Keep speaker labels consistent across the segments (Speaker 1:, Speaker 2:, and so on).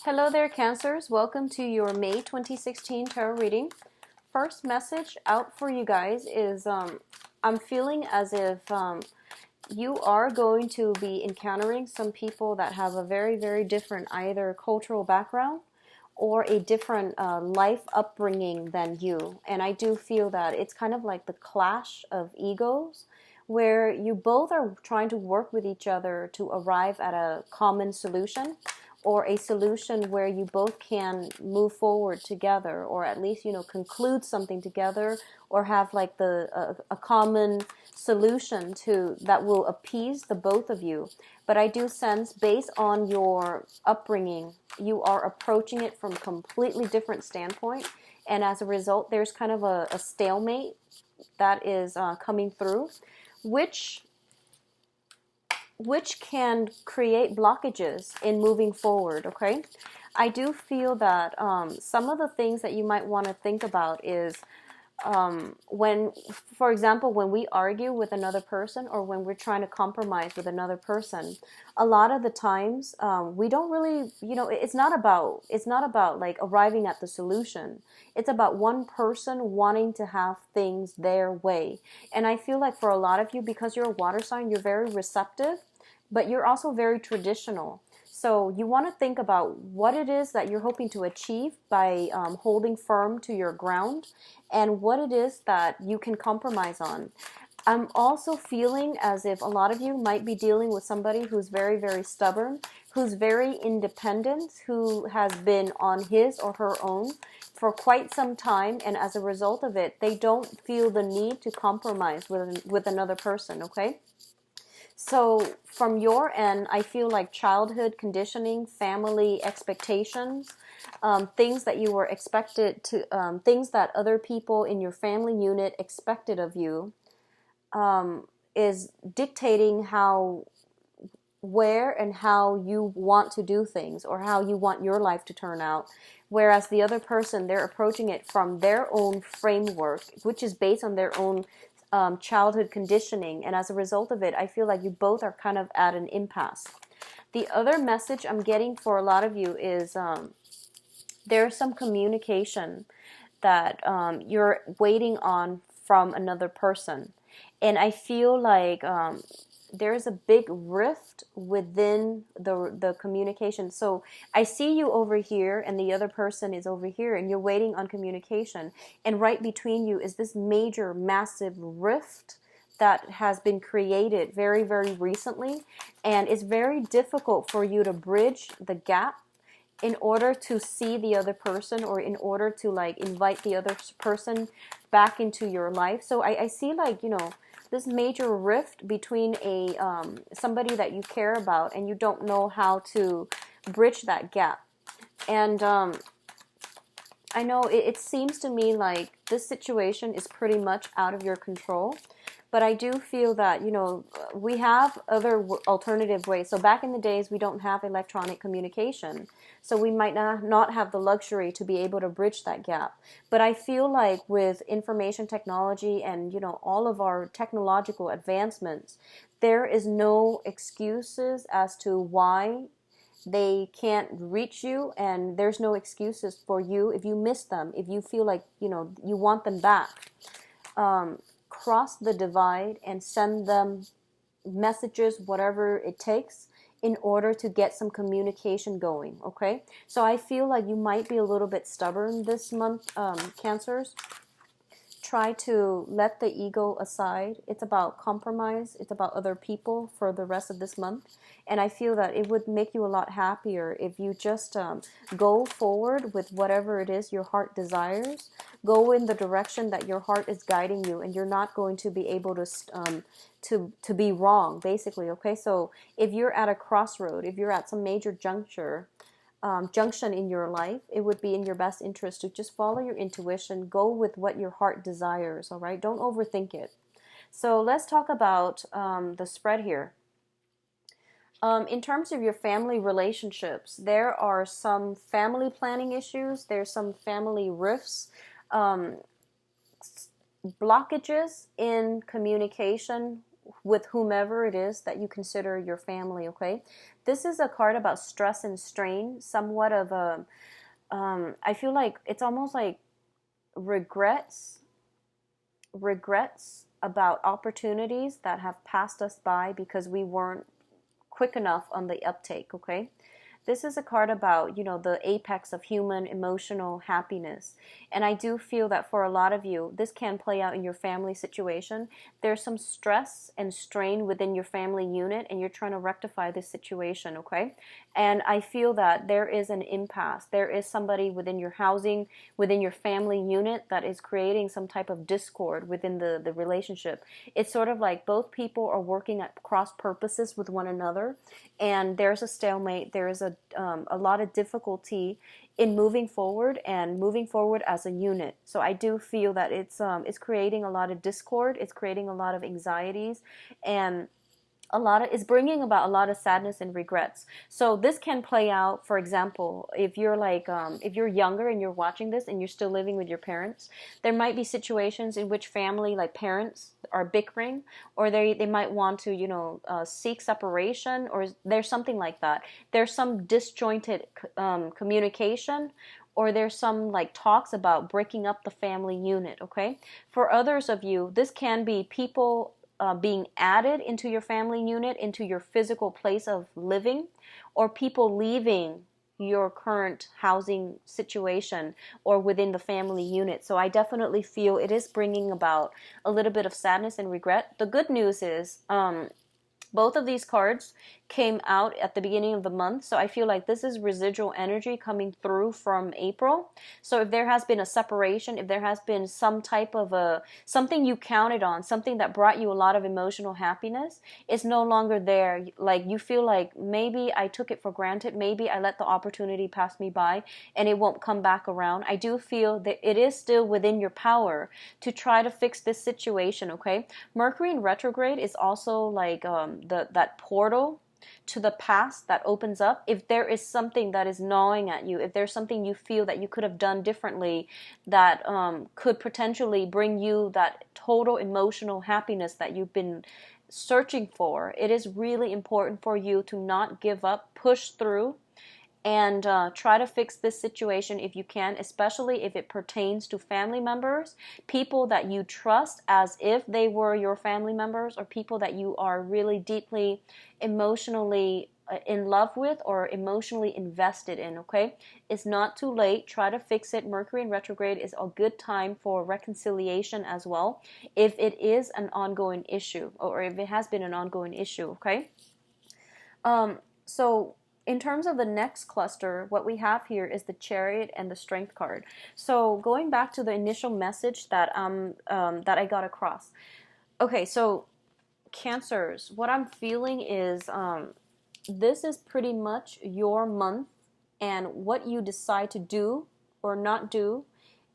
Speaker 1: Hello there, Cancers. Welcome to your May 2016 tarot reading. First message out for you guys is I'm feeling as if you are going to be encountering some people that have a very, very different either cultural background or a different life upbringing than you. And I do feel that it's kind of like the clash of egos where you both are trying to work with each other to arrive at a common solution or a solution where you both can move forward together, or at least conclude something together, or have like a common solution to that will appease the both of you. But I do sense, based on your upbringing, you are approaching it from a completely different standpoint, and as a result there's kind of a stalemate that is coming through, which can create blockages in moving forward, okay? I do feel that some of the things that you might want to think about is when, for example, when we argue with another person or when we're trying to compromise with another person, a lot of the times we don't really, it's not about like arriving at the solution. It's about one person wanting to have things their way. And I feel like for a lot of you, because you're a water sign, you're very receptive, but you're also very traditional. So you want to think about what it is that you're hoping to achieve by holding firm to your ground, and what it is that you can compromise on. I'm also feeling as if a lot of you might be dealing with somebody who's very, very stubborn, who's very independent, who has been on his or her own for quite some time, and as a result of it, they don't feel the need to compromise with another person, okay? So from your end, I feel like childhood conditioning, family expectations, things that you were expected to, things that other people in your family unit expected of you, is dictating where and how you want to do things, or how you want your life to turn out. Whereas the other person, they're approaching it from their own framework, which is based on their own childhood conditioning, and as a result of it, I feel like you both are kind of at an impasse. The other message I'm getting for a lot of you is there's some communication that you're waiting on from another person, and I feel like there's a big rift within the communication. So I see you over here and the other person is over here, and you're waiting on communication, and right between you is this major massive rift that has been created very, very recently, and it's very difficult for you to bridge the gap in order to see the other person, or in order to like invite the other person back into your life. So I see like, this major rift between somebody that you care about, and you don't know how to bridge that gap. And I know it seems to me like this situation is pretty much out of your control, but I do feel that, we have other alternative ways. So back in the days, we don't have electronic communication, so we might not have the luxury to be able to bridge that gap. But I feel like with information technology and, all of our technological advancements, there is no excuses as to why they can't reach you, and there's no excuses for you if you miss them, if you feel like, you want them back. Cross the divide and send them messages, whatever it takes, in order to get some communication going, okay? So I feel like you might be a little bit stubborn this month, Cancers. Try to let the ego aside. It's about compromise. It's about other people for the rest of this month. And I feel that it would make you a lot happier if you just go forward with whatever it is your heart desires. Go in the direction that your heart is guiding you, and you're not going to be able to be wrong, basically, okay? So if you're at a crossroad, if you're at some major junction in your life, it would be in your best interest to just follow your intuition, go with what your heart desires, all right? Don't overthink it. So let's talk about the spread here. In terms of your family relationships, there are some family planning issues, there's some family rifts, blockages in communication with whomever it is that you consider your family, okay? This is a card about stress and strain, somewhat of a, I feel like it's almost like regrets, regrets about opportunities that have passed us by because we weren't quick enough on the uptake, okay? This is a card about, the apex of human emotional happiness. And I do feel that for a lot of you, this can play out in your family situation. There's some stress and strain within your family unit, and you're trying to rectify this situation, okay? And I feel that there is an impasse. There is somebody within your housing, within your family unit that is creating some type of discord within the relationship. It's sort of like both people are working at cross purposes with one another, and there's a stalemate. There is a lot of difficulty in moving forward and moving forward as a unit. So I do feel that it's creating a lot of discord. It's creating a lot of anxieties, and it's bringing about a lot of sadness and regrets. So this can play out, for example, if you're if you're younger and you're watching this and you're still living with your parents, there might be situations in which family, like parents, are bickering, or they might want to, seek separation, or there's something like that. There's some disjointed communication, or there's some like talks about breaking up the family unit, okay? For others of you, this can be people being added into your family unit, into your physical place of living, or people leaving your current housing situation or within the family unit. So I definitely feel it is bringing about a little bit of sadness and regret. The good news is both of these cards came out at the beginning of the month, so I feel like this is residual energy coming through from April. So if there has been a separation, if there has been some type of something you counted on, something that brought you a lot of emotional happiness, it's no longer there. Like you feel like maybe I took it for granted, maybe I let the opportunity pass me by and it won't come back around. I do feel that it is still within your power to try to fix this situation, okay? Mercury in retrograde is also like that portal to the past that opens up. If there is something that is gnawing at you, if there's something you feel that you could have done differently that could potentially bring you that total emotional happiness that you've been searching for, it is really important for you to not give up, push through, and try to fix this situation if you can, especially if it pertains to family members, people that you trust as if they were your family members, or people that you are really deeply emotionally in love with or emotionally invested in, okay? It's not too late. Try to fix it. Mercury in retrograde is a good time for reconciliation as well, if it is an ongoing issue, or if it has been an ongoing issue, okay? So in terms of the next cluster, what we have here is the Chariot and the Strength card. So going back to the initial message that that I got across. Okay, so Cancers, what I'm feeling is this is pretty much your month, and what you decide to do or not do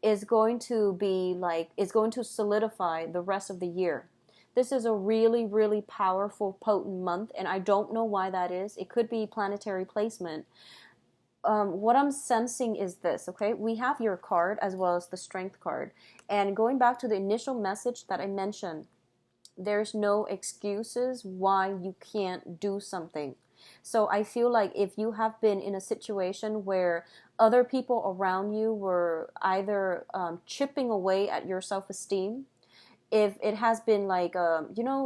Speaker 1: is going to solidify the rest of the year. This is a really, really powerful, potent month, and I don't know why that is. It could be planetary placement. What I'm sensing is this, okay? We have your card as well as the Strength card. And going back to the initial message that I mentioned, there's no excuses why you can't do something. So I feel like if you have been in a situation where other people around you were either chipping away at your self-esteem, if it has been like,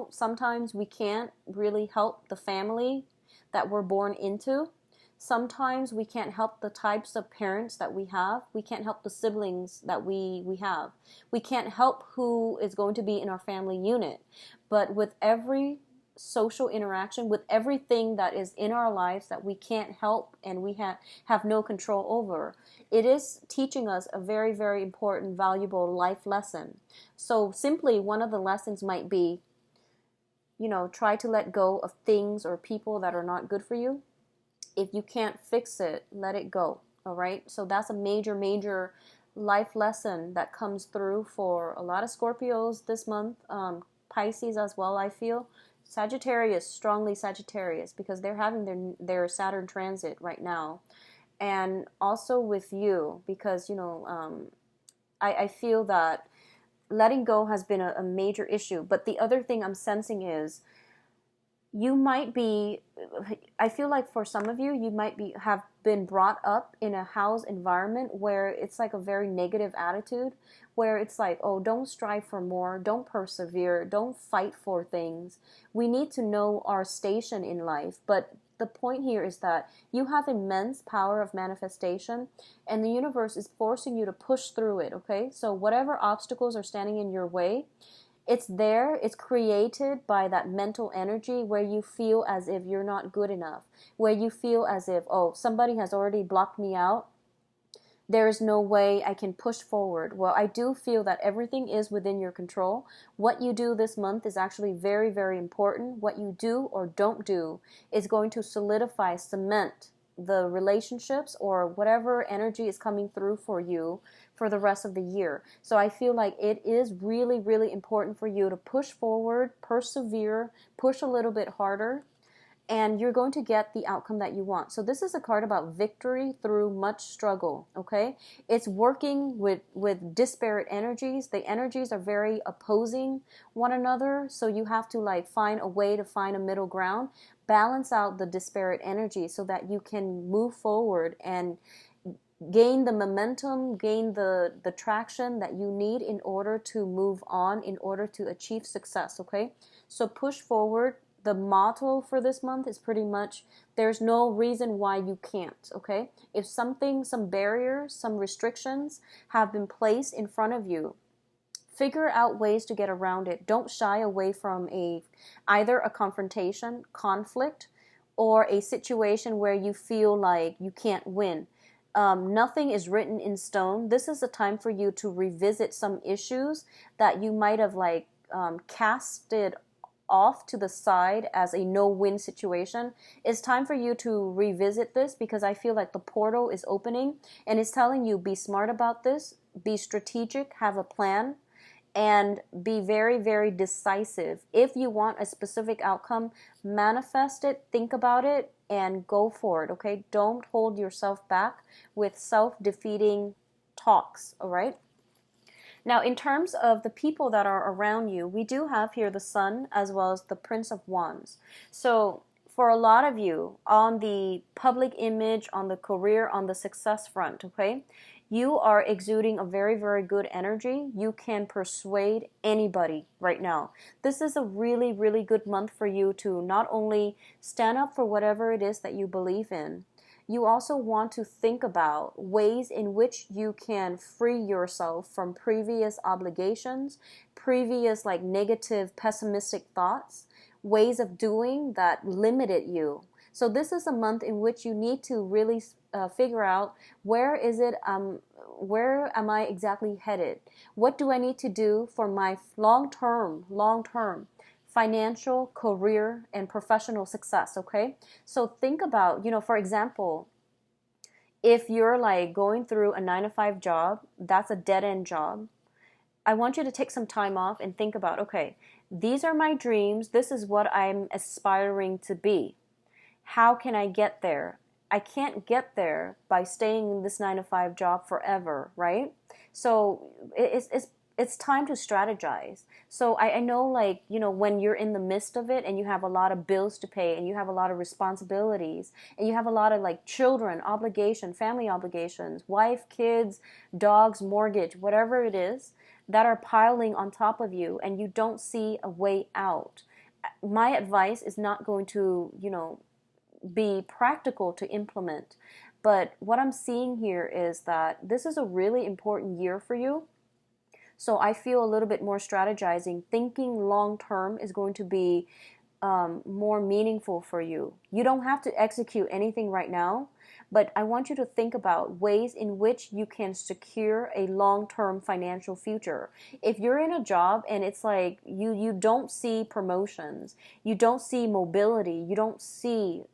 Speaker 1: sometimes we can't really help the family that we're born into. Sometimes we can't help the types of parents that we have. We can't help the siblings that we have. We can't help who is going to be in our family unit. But with every social interaction, with everything that is in our lives that we can't help and we have no control over, it is teaching us a very, very important, valuable life lesson. So simply one of the lessons might be, try to let go of things or people that are not good for you. If you can't fix it, let it go. All right. So that's a major, major life lesson that comes through for a lot of Scorpios this month. Pisces as well, I feel. Sagittarius, strongly Sagittarius, because they're having their Saturn transit right now. And also with you, because, I feel that letting go has been a major issue. But the other thing I'm sensing is you might be, I feel like for some of you, you might be have been brought up in a house environment where it's like a very negative attitude, where it's like, oh, don't strive for more, don't persevere, don't fight for things. We need to know our station in life. But the point here is that you have immense power of manifestation, and the universe is forcing you to push through it, okay? So whatever obstacles are standing in your way, it's there, it's created by that mental energy where you feel as if you're not good enough, where you feel as if, oh, somebody has already blocked me out, there is no way I can push forward. Well, I do feel that everything is within your control. What you do this month is actually very, very important. What you do or don't do is going to solidify, cement the relationships or whatever energy is coming through for you for the rest of the year. So I feel like it is really, really important for you to push forward, persevere, push a little bit harder, and you're going to get the outcome that you want. So this is a card about victory through much struggle, okay? It's working with disparate energies. The energies are very opposing one another, so you have to like find a way to find a middle ground, balance out the disparate energies so that you can move forward and gain the momentum, gain the traction that you need in order to move on, in order to achieve success, okay? So push forward. The motto for this month is pretty much, there's no reason why you can't, okay? If something, some barriers, some restrictions have been placed in front of you, figure out ways to get around it. Don't shy away from either a confrontation, conflict, or a situation where you feel like you can't win. Nothing is written in stone. This is a time for you to revisit some issues that you might have casted off to the side as a no-win situation. It's time for you to revisit this, because I feel like the portal is opening and it's telling you, be smart about this, be strategic, have a plan, and be very, very decisive. If you want a specific outcome, manifest it, think about it, and go for it, okay? Don't hold yourself back with self-defeating talks, all right? Now, in terms of the people that are around you, we do have here the Sun as well as the Prince of Wands. So for a lot of you, on the public image, on the career, on the success front, okay, you are exuding a very, very good energy. You can persuade anybody right now. This is a really, really good month for you to not only stand up for whatever it is that you believe in, you also want to think about ways in which you can free yourself from previous obligations, previous negative, pessimistic thoughts, ways of doing that limited you. So this is a month in which you need to really figure out where am I exactly headed? What do I need to do for my long-term financial, career, and professional success, okay? So think about, for example, if you're going through a 9-to-5 job, that's a dead-end job. I want you to take some time off and think about, okay, these are my dreams. This is what I'm aspiring to be. How can I get there? I can't get there by staying in this 9-to-5 job forever, right? So it's time to strategize. So I know when you're in the midst of it and you have a lot of bills to pay and you have a lot of responsibilities and you have a lot of children, obligation, family obligations, wife, kids, dogs, mortgage, whatever it is that are piling on top of you and you don't see a way out. My advice is not going to, be practical to implement. But what I'm seeing here is that this is a really important year for you. So I feel a little bit more strategizing, thinking long term is going to be more meaningful for you. You don't have to execute anything right now, but I want you to think about ways in which you can secure a long-term financial future. If you're in a job and it's you don't see promotions, you don't see mobility, you don't see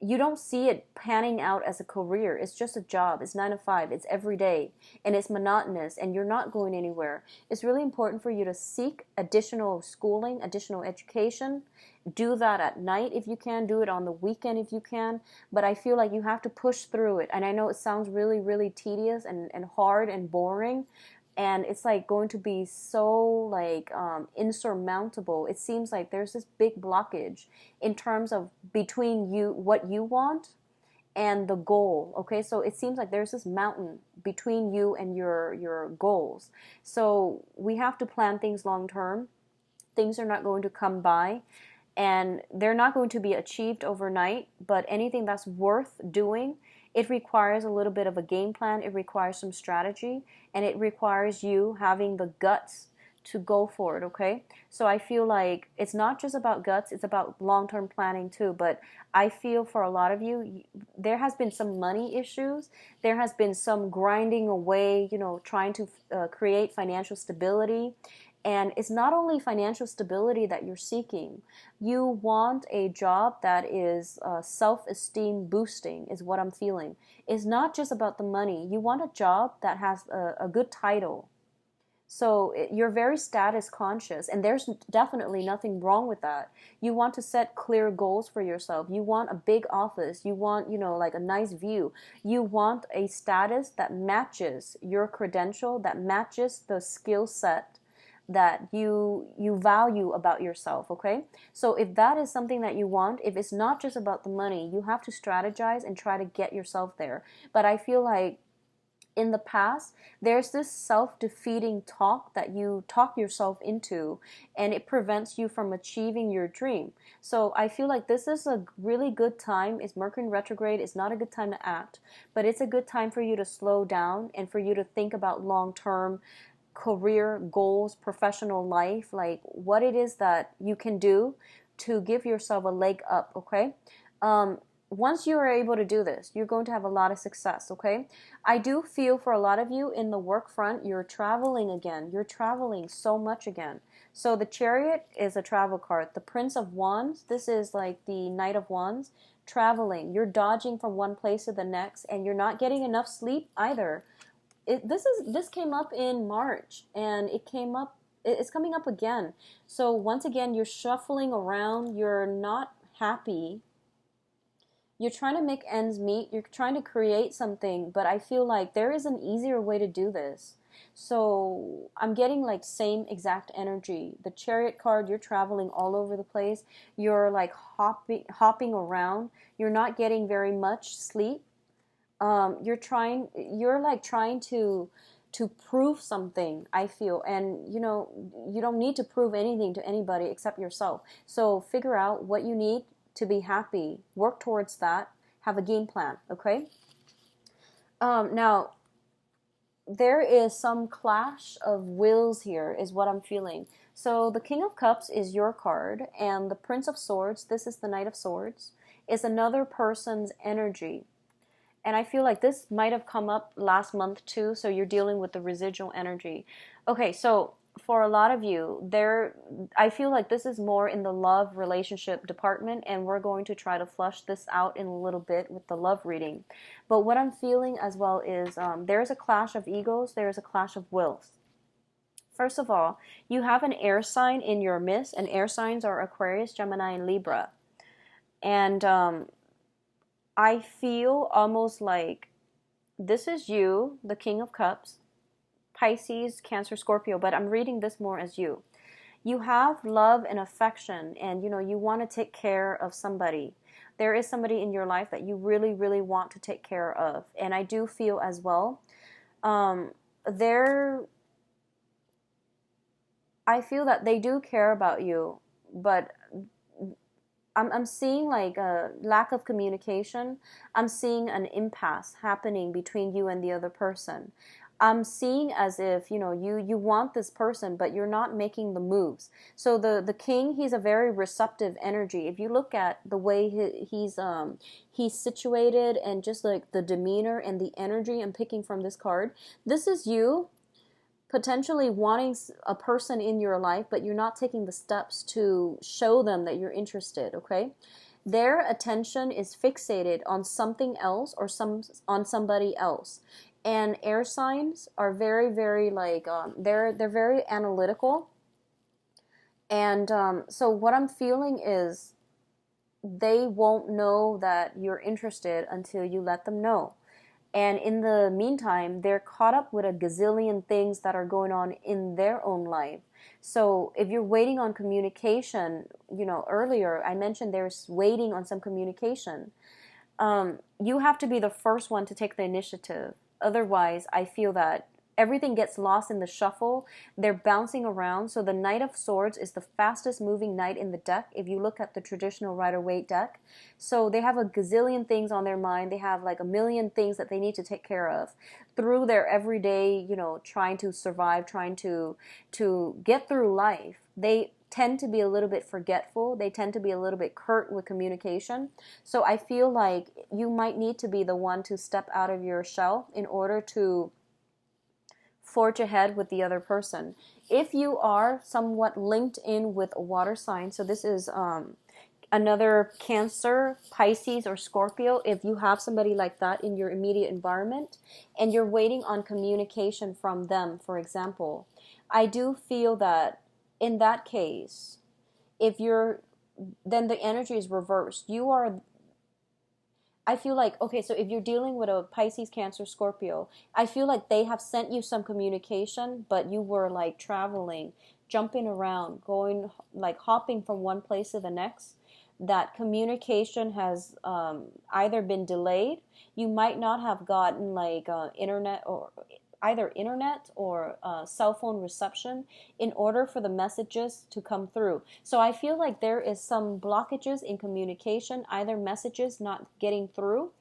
Speaker 1: it panning out as a career. It's just a job. It's 9-to-5. It's every day. And it's monotonous and you're not going anywhere. It's really important for you to seek additional schooling, additional education. Do that at night if you can. Do it on the weekend if you can. But I feel like you have to push through it. And I know it sounds really, really tedious and hard and boring. and it's like going to be so like insurmountable. It seems like there's this big blockage in terms of between you, what you want, and the goal. Okay, so it seems like there's this mountain between you and your goals. So we have to plan things long term. Things are not going to come by, and they're not going to be achieved overnight, but anything that's worth doing, it requires a little bit of a game plan, it requires some strategy, and it requires you having the guts to go for it, okay? So I feel like it's not just about guts, it's about long-term planning too, but I feel for a lot of you, there has been some money issues, there has been some grinding away, trying to create financial stability. And it's not only financial stability that you're seeking. You want a job that is self-esteem boosting, is what I'm feeling. It's not just about the money. You want a job that has a good title. So you're very status conscious, and there's definitely nothing wrong with that. You want to set clear goals for yourself. You want a big office. You want, like a nice view. You want a status that matches your credential, that matches the skill set that you value about yourself, okay? So if that is something that you want, if it's not just about the money, you have to strategize and try to get yourself there. But I feel like in the past, there's this self-defeating talk that you talk yourself into, and it prevents you from achieving your dream. So I feel like this is a really good time. It's Mercury in retrograde. It's not a good time to act, but it's a good time for you to slow down and for you to think about long-term career goals, professional life, like what it is that you can do to give yourself a leg up, okay? Once you are able to do this, you're going to have a lot of success, okay? I do feel for a lot of you in the work front, you're traveling again. You're traveling so much again. So the Chariot is a travel card. The Prince of Wands, this is like the Knight of Wands, traveling. You're dodging from one place to the next, and you're not getting enough sleep either. This came up in March, and it's coming up again. So once again, you're shuffling around, you're not happy, you're trying to make ends meet, you're trying to create something, but I feel like there is an easier way to do this. So I'm getting like same exact energy. The Chariot card, you're traveling all over the place, you're like hopping around, you're not getting very much sleep. You're like trying to prove something, I feel, and you don't need to prove anything to anybody except yourself. So figure out what you need to be happy, work towards that, have a game plan, okay? Now there is some clash of wills here is what I'm feeling. So the King of Cups is your card, and the Prince of Swords, this is the Knight of Swords, is another person's energy. And I feel like this might have come up last month too, so you're dealing with the residual energy. Okay, so for a lot of you, I feel like this is more in the love relationship department, and we're going to try to flush this out in a little bit with the love reading. But what I'm feeling as well is there's a clash of egos, there's a clash of wills. First of all, you have an air sign in your midst, and air signs are Aquarius, Gemini, and Libra. And I feel almost like this is you, the King of Cups, Pisces, Cancer, Scorpio, but I'm reading this more as you. You have love and affection, and you want to take care of somebody. There is somebody in your life that you really, really want to take care of. And I do feel as well, I feel that they do care about you, but I'm seeing like a lack of communication. I'm seeing an impasse happening between you and the other person. I'm seeing as if, you want this person, but you're not making the moves. So the king, he's a very receptive energy. If you look at the way he's situated, and just like the demeanor and the energy I'm picking from this card, this is you potentially wanting a person in your life, but you're not taking the steps to show them that you're interested, okay? Their attention is fixated on something else or on somebody else. And air signs are very, very like, they're very analytical. And so what I'm feeling is they won't know that you're interested until you let them know. And in the meantime, they're caught up with a gazillion things that are going on in their own life. So if you're waiting on communication, earlier I mentioned there's waiting on some communication. You have to be the first one to take the initiative. Otherwise, I feel that everything gets lost in the shuffle. They're bouncing around. So the Knight of Swords is the fastest moving knight in the deck if you look at the traditional Rider-Waite deck. So they have a gazillion things on their mind. They have like a million things that they need to take care of through their everyday, trying to survive, trying to get through life. They tend to be a little bit forgetful. They tend to be a little bit curt with communication. So I feel like you might need to be the one to step out of your shell in order to forge ahead with the other person. If you are somewhat linked in with a water sign, so this is another Cancer, Pisces, or Scorpio, if you have somebody like that in your immediate environment and you're waiting on communication from them, for example, I do feel that in that case, then the energy is reversed. I feel like, okay, so if you're dealing with a Pisces, Cancer, Scorpio, I feel like they have sent you some communication, but you were like traveling, jumping around, going, like hopping from one place to the next. That communication has either been delayed. You might not have gotten like internet or cell phone reception in order for the messages to come through. So I feel like there is some blockages in communication, either messages not getting through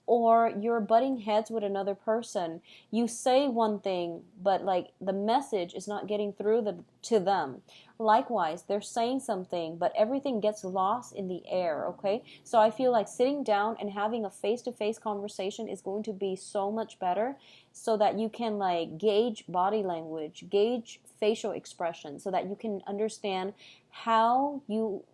Speaker 1: or you're butting heads with another person. You say one thing, but like the message is not getting through to them. Likewise, they're saying something, but everything gets lost in the air, okay? So I feel like sitting down and having a face-to-face conversation is going to be so much better so that you can like gauge body language, gauge facial expression so that you can understand how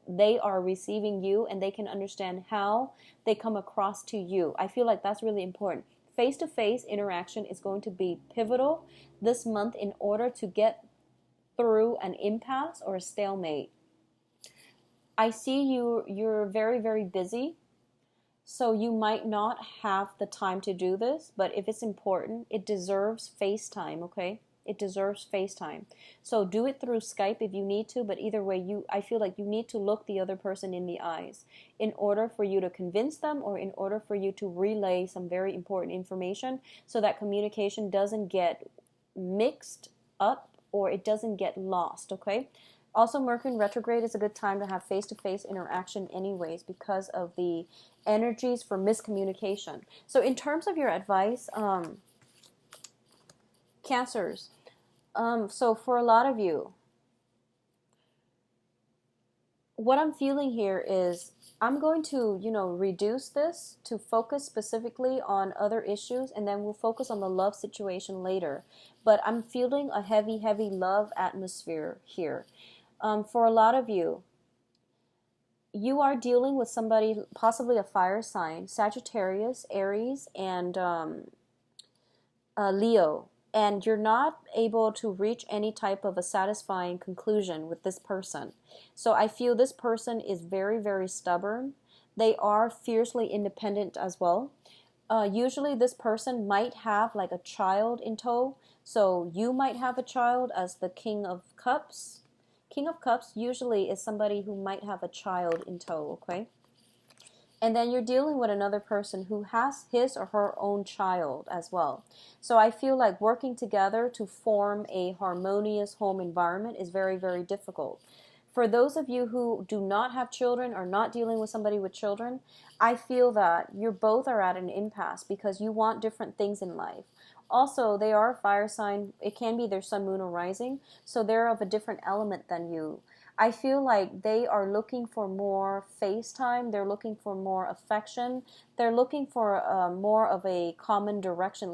Speaker 1: they are receiving you and they can understand how they come across to you. I feel like that's really important. Face-to-face interaction is going to be pivotal this month in order to get through an impasse or a stalemate. I see you're very, very busy, so you might not have the time to do this, but if it's important, it deserves FaceTime, okay? It deserves FaceTime. So do it through Skype if you need to, but either way, I feel like you need to look the other person in the eyes in order for you to convince them or in order for you to relay some very important information so that communication doesn't get mixed up or it doesn't get lost, okay? Also, Mercury in retrograde is a good time to have face-to-face interaction anyways because of the energies for miscommunication. So in terms of your advice, Cancers, so for a lot of you, what I'm feeling here is I'm going to, reduce this to focus specifically on other issues and then we'll focus on the love situation later. But I'm feeling a heavy, heavy love atmosphere here. For a lot of you, you are dealing with somebody, possibly a fire sign, Sagittarius, Aries, and Leo. And you're not able to reach any type of a satisfying conclusion with this person. So I feel this person is very, very stubborn. They are fiercely independent as well. Usually this person might have like a child in tow. So you might have a child as the King of Cups. King of Cups usually is somebody who might have a child in tow, okay? And then you're dealing with another person who has his or her own child as well. So I feel like working together to form a harmonious home environment is very, very difficult. For those of you who do not have children or not dealing with somebody with children, I feel that you both are at an impasse because you want different things in life. Also, they are a fire sign. It can be their sun, moon, or rising. So they're of a different element than you. I feel like they are looking for more FaceTime. They're looking for more affection. They're looking for more of a common direction.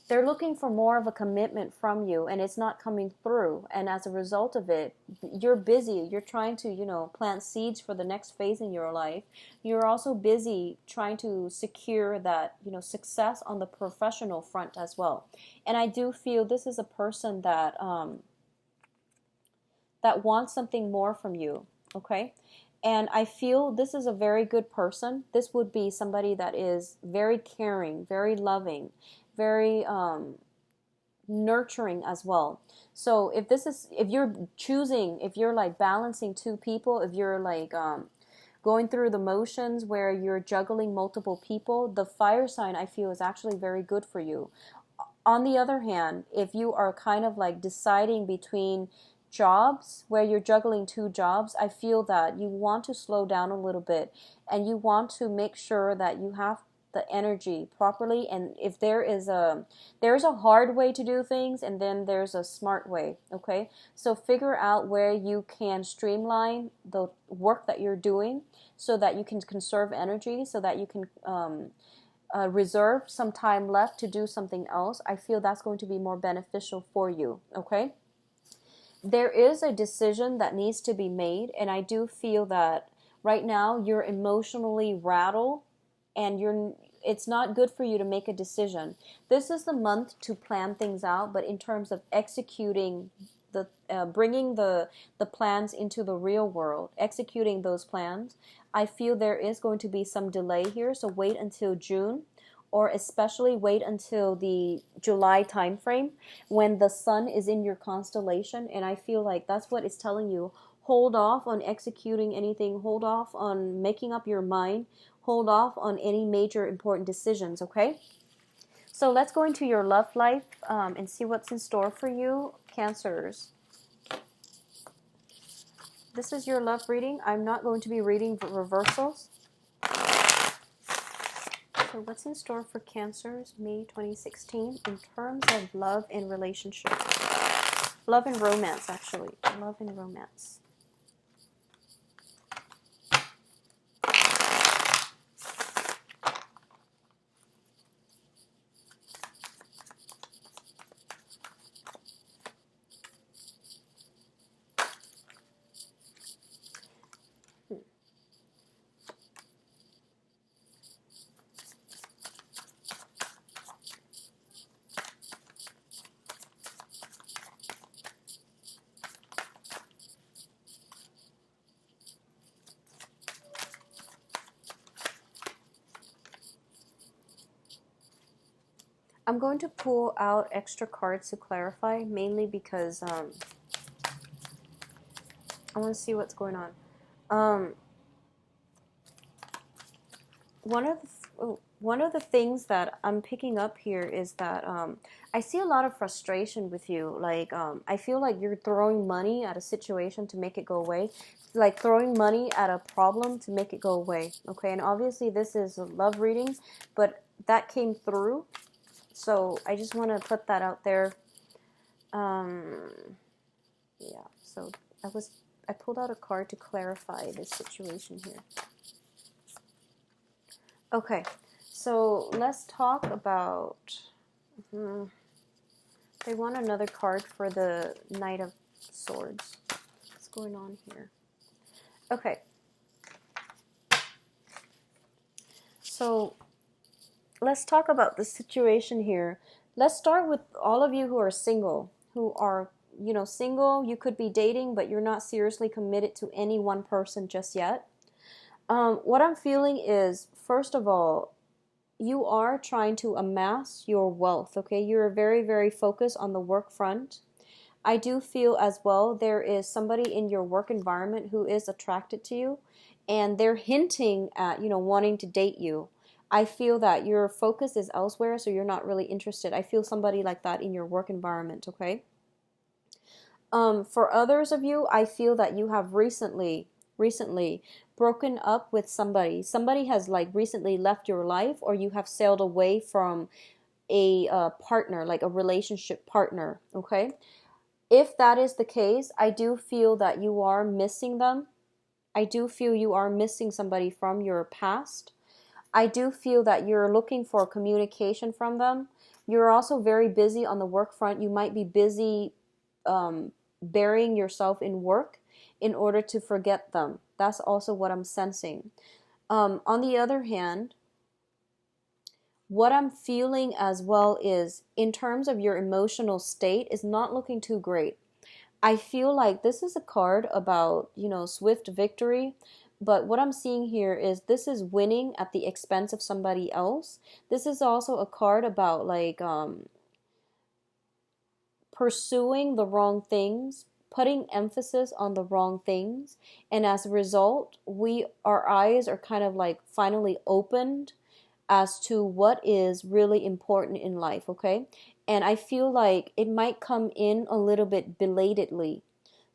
Speaker 1: They're looking for more of a commitment from you, and it's not coming through. And as a result of it, you're busy. You're trying to, plant seeds for the next phase in your life. You're also busy trying to secure that, success on the professional front as well. And I do feel this is a person that wants something more from you, okay? And I feel this is a very good person. This would be somebody that is very caring, very loving, very nurturing as well. So if you're choosing, if you're like balancing two people, if you're like going through the motions where you're juggling multiple people, the fire sign I feel is actually very good for you. On the other hand, if you are kind of like deciding between jobs where you're juggling two jobs, I feel that you want to slow down a little bit and you want to make sure that you have the energy properly. And if there's a hard way to do things and then there's a smart way. Okay, so figure out where you can streamline the work that you're doing so that you can conserve energy, so that you can reserve some time left to do something else. I feel that's going to be more beneficial for you. Okay, there is a decision that needs to be made, and I do feel that right now you're emotionally rattled and it's not good for you to make a decision. This is the month to plan things out, but in terms of executing the bringing the plans into the real world, executing those plans, I feel there is going to be some delay here. So wait until June, or especially wait until the July time frame when the sun is in your constellation. And I feel like that's what it's telling you. Hold off on executing anything. Hold off on making up your mind. Hold off on any major important decisions, okay? So let's go into your love life and see what's in store for you, Cancers. This is your love reading. I'm not going to be reading reversals. So what's in store for Cancers, May 2016, in terms of love and relationship? Love and romance, actually. Love and romance. I'm going to pull out extra cards to clarify, mainly because I want to see what's going on. One of the things that I'm picking up here is that I see a lot of frustration with you. Like I feel like you're throwing money at a situation to make it go away, like throwing money at a problem to make it go away. Okay, and obviously this is a love reading, but that came through. So I just want to put that out there. Yeah, so I pulled out a card to clarify this situation here. Okay, so let's talk about, they want another card for the Knight of Swords. What's going on here? Okay. So let's talk about the situation here. Let's start with all of you who are single, single. You could be dating, but you're not seriously committed to any one person just yet. What I'm feeling is, first of all, you are trying to amass your wealth, okay? You're very, very focused on the work front. I do feel as well there is somebody in your work environment who is attracted to you, and they're hinting at, wanting to date you. I feel that your focus is elsewhere, so you're not really interested. I feel somebody like that in your work environment, okay? For others of you, I feel that you have recently broken up with somebody. Somebody has like recently left your life, or you have sailed away from a partner, like a relationship partner, okay? If that is the case, I do feel that you are missing them. I do feel you are missing somebody from your past. I do feel that you're looking for communication from them. You're also very busy on the work front. You might be busy burying yourself in work in order to forget them. That's also what I'm sensing. On the other hand, what I'm feeling as well is, in terms of your emotional state, is not looking too great. I feel like this is a card about, swift victory, But what I'm seeing here is this is winning at the expense of somebody else. This is also a card about like pursuing the wrong things, putting emphasis on the wrong things, and as a result, our eyes are kind of like finally opened as to what is really important in life, okay? And I feel like it might come in a little bit belatedly.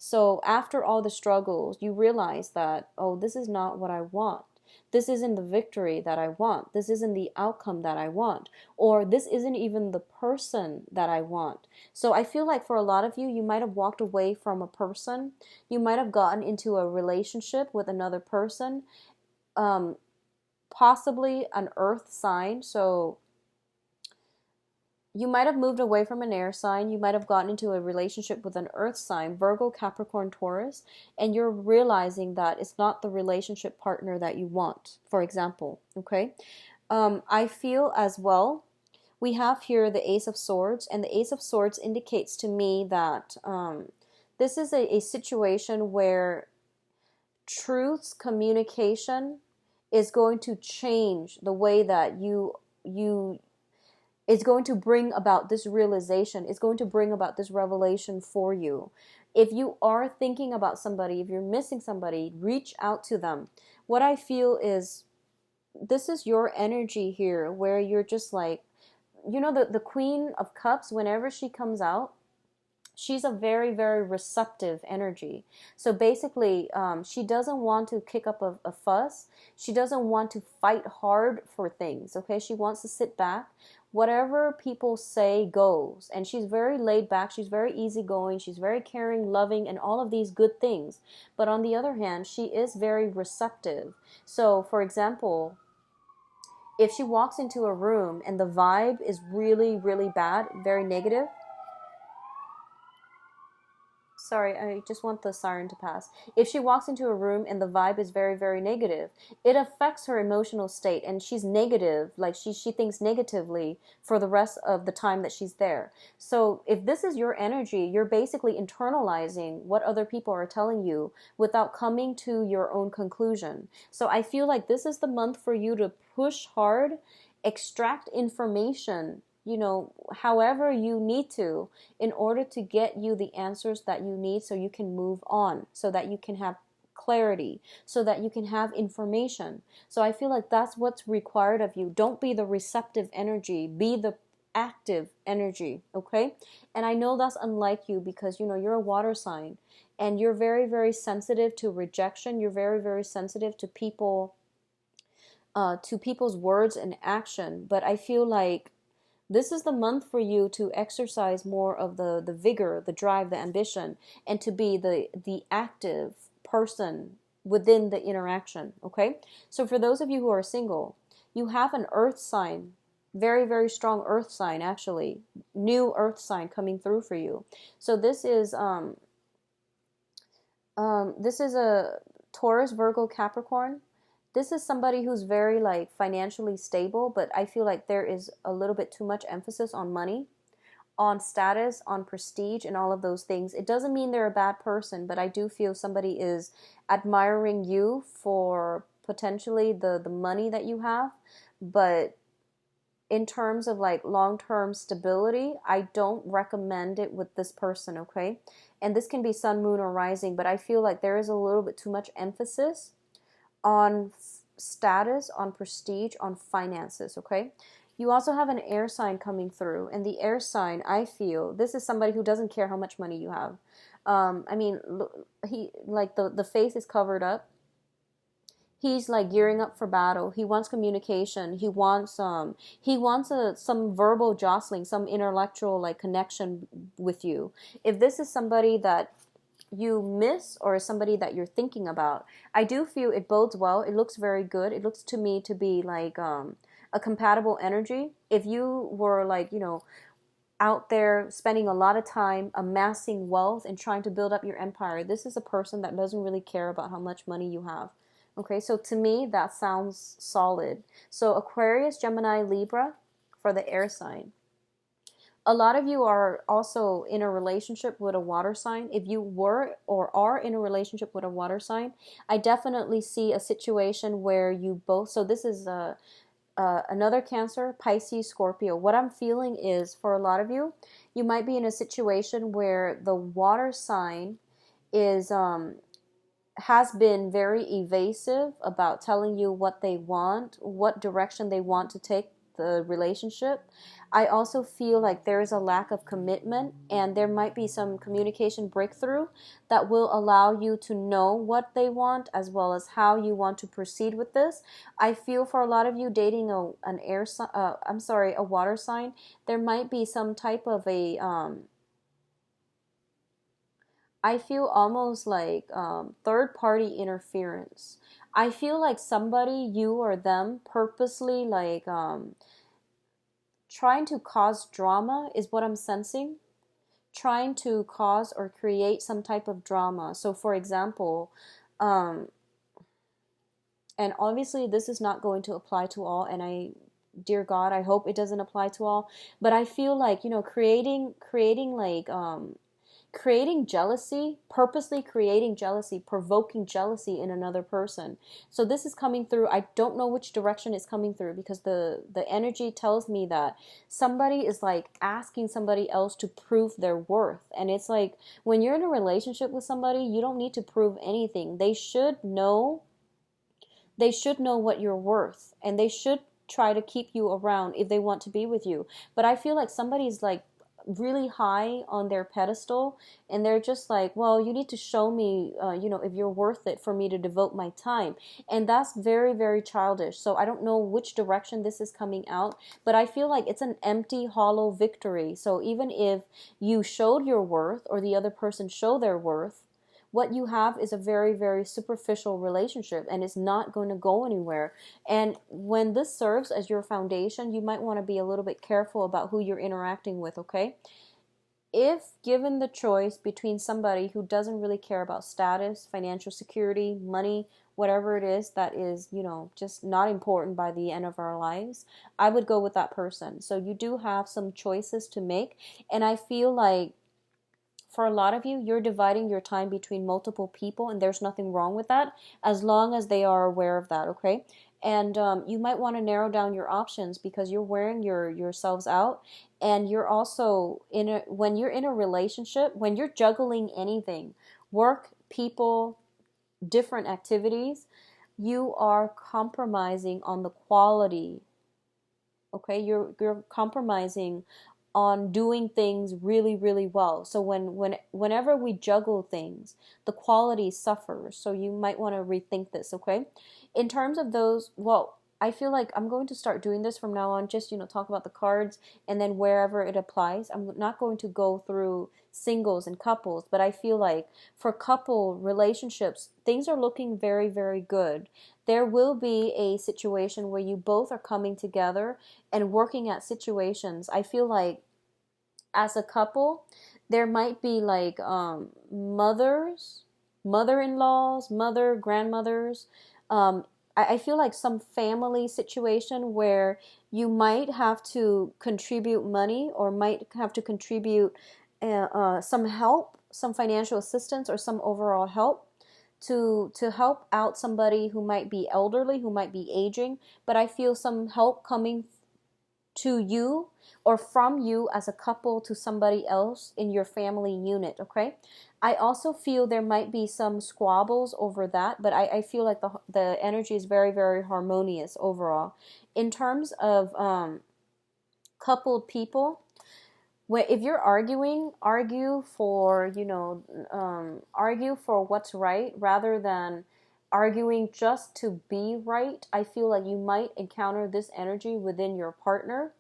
Speaker 1: So after all the struggles, you realize that, oh, this is not what I want. This isn't the victory that I want. This isn't the outcome that I want. Or this isn't even the person that I want. So I feel like for a lot of you, you might have walked away from a person. You might have gotten into a relationship with another person. Um, Possibly an earth sign. So you might have moved away from an air sign. You might have gotten into a relationship with an earth sign, Virgo, Capricorn, Taurus, and you're realizing that it's not the relationship partner that you want, for example. Okay. I feel as well, we have here the Ace of Swords, and the Ace of Swords indicates to me that this is a situation where truths, communication is going to change the way that you is going to bring about this realization, is going to bring about this revelation for you. If you are thinking about somebody, if you're missing somebody, reach out to them. What I feel is this is your energy here where you're just like, the Queen of Cups, whenever she comes out, she's a very, very receptive energy. So basically, she doesn't want to kick up a fuss. She doesn't want to fight hard for things, okay? She wants to sit back. Whatever people say goes. And she's very laid back. She's very easygoing. She's very caring, loving, and all of these good things. But on the other hand, she is very receptive. So, for example, if she walks into a room and the vibe is really, really bad, very negative, sorry, I just want the siren to pass. If she walks into a room and the vibe is very, very negative, it affects her emotional state and she's negative, like she thinks negatively for the rest of the time that she's there. So if this is your energy, you're basically internalizing what other people are telling you without coming to your own conclusion. So I feel like this is the month for you to push hard, extract information, however you need to, in order to get you the answers that you need so you can move on, so that you can have clarity, so that you can have information. So I feel like that's what's required of you. Don't be the receptive energy, be the active energy, okay? And I know that's unlike you because, you're a water sign and you're very, very sensitive to rejection. You're very, very sensitive to people's words and action. But I feel like this is the month for you to exercise more of the vigor, the drive, the ambition, and to be the active person within the interaction, okay? So for those of you who are single, you have an earth sign, very, very strong earth sign, actually, new earth sign coming through for you. So this is a Taurus, Virgo, Capricorn. This is somebody who's very like financially stable, but I feel like there is a little bit too much emphasis on money, on status, on prestige, and all of those things. It doesn't mean they're a bad person, but I do feel somebody is admiring you for potentially the money that you have. But in terms of like long-term stability, I don't recommend it with this person, okay? And this can be sun, moon, or rising, but I feel like there is a little bit too much emphasis on status, on prestige, on finances, okay? You also have an air sign coming through, and the air sign, I feel, this is somebody who doesn't care how much money you have. He, like, the face is covered up. He's like gearing up for battle. He wants communication. He wants some verbal jostling, some intellectual like connection with you. If this is somebody that you miss or somebody that you're thinking about, I do feel it bodes well. It looks very good. It looks to me to be like a compatible energy. If you were like, out there spending a lot of time amassing wealth and trying to build up your empire, this is a person that doesn't really care about how much money you have. Okay, so to me, that sounds solid. So Aquarius, Gemini, Libra for the air sign. A lot of you are also in a relationship with a water sign. If you were or are in a relationship with a water sign, I definitely see a situation where you both, so this is another Cancer, Pisces, Scorpio. What I'm feeling is for a lot of you, you might be in a situation where the water sign is has been very evasive about telling you what they want, what direction they want to take the relationship. I also feel like there is a lack of commitment, and there might be some communication breakthrough that will allow you to know what they want as well as how you want to proceed with this. I feel for a lot of you dating a water sign, there might be some type of a I feel almost like third party interference. I feel like somebody, you or them, purposely like trying to cause drama is what I'm sensing. Trying to cause or create some type of drama. So, for example, um, and obviously this is not going to apply to all, and dear God, I hope it doesn't apply to all. But I feel like, creating like creating jealousy, purposely creating jealousy, provoking jealousy in another person. So this is coming through. I don't know which direction it's coming through, because the energy tells me that somebody is like asking somebody else to prove their worth. And it's like, when you're in a relationship with somebody, you don't need to prove anything. They should know what you're worth, and they should try to keep you around if they want to be with you. But I feel like somebody's like really high on their pedestal, and they're just like, well, you need to show me, if you're worth it for me to devote my time. And that's very, very childish. So I don't know which direction this is coming out, but I feel like it's an empty, hollow victory. So even if you showed your worth, or the other person showed their worth, what you have is a very, very superficial relationship, and it's not going to go anywhere. And when this serves as your foundation, you might want to be a little bit careful about who you're interacting with, okay? If given the choice between somebody who doesn't really care about status, financial security, money, whatever it is that is, just not important by the end of our lives, I would go with that person. So you do have some choices to make, and I feel like for a lot of you, you're dividing your time between multiple people, and there's nothing wrong with that as long as they are aware of that, okay? And you might want to narrow down your options, because you're wearing yourselves out, and you're also when you're in a relationship, when you're juggling anything, work, people, different activities, you are compromising on the quality. Okay, you're compromising on doing things really, really well. So whenever we juggle things, the quality suffers. So you might want to rethink this, okay? In terms of those, well, I feel like I'm going to start doing this from now on, just, talk about the cards, and then wherever it applies. I'm not going to go through singles and couples, but I feel like for couple relationships, things are looking very, very good. There will be a situation where you both are coming together and working at situations. I feel like as a couple, there might be like mothers, mother-in-laws, grandmothers. I feel like some family situation where you might have to contribute money, or might have to contribute some help, some financial assistance, or some overall help to help out somebody who might be elderly, who might be aging. But I feel some help coming to you, or from you as a couple, to somebody else in your family unit, okay? I also feel there might be some squabbles over that, but I feel like the energy is very, very harmonious overall. In terms of coupled people, if you're arguing, argue for what's right rather than arguing just to be right. I feel like you might encounter this energy within your partner.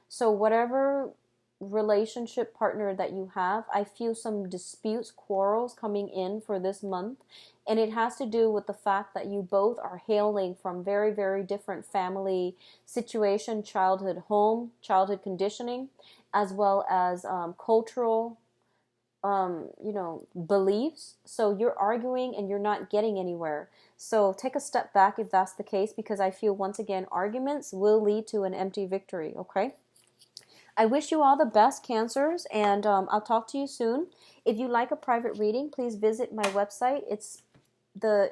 Speaker 1: So whatever relationship partner that you have, I feel some disputes, quarrels coming in for this month. And it has to do with the fact that you both are hailing from very, very different family situation, childhood home, childhood conditioning, as well as cultural, beliefs. So you're arguing and you're not getting anywhere. So take a step back if that's the case, because I feel, once again, arguments will lead to an empty victory, okay? I wish you all the best, Cancers, and I'll talk to you soon. If you like a private reading, please visit my website. It's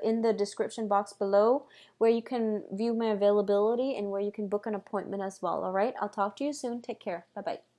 Speaker 1: in the description box below, where you can view my availability and where you can book an appointment as well. All right, I'll talk to you soon. Take care. Bye bye.